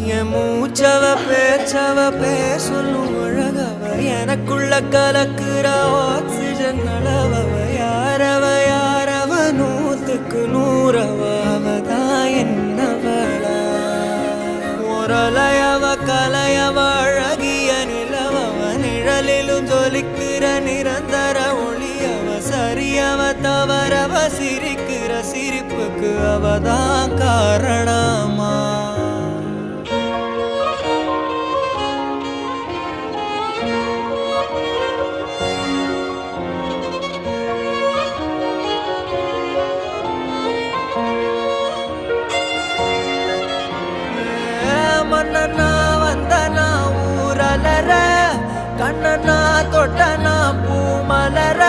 என் மூச்சவ பேச்சவ பேசலும் அழகவ எனக்குள்ள கலக்குற ஆக்சிஜன் அளவவ யாரவ நூத்துக்கு நூறவ அவதான் என்னவளா முரலையவ கலையவ அழகிய நிலவவ நிழலிலும் ஜொலிக்கிற நிரந்தர ஒளியவ சரியவ தவறவ சிரிக்கிற சிரிப்புக்கு அவதான் காரணமா மன்னனா வந்தனா ஊரலர கண்ணனா தொட்டனா பூ மலர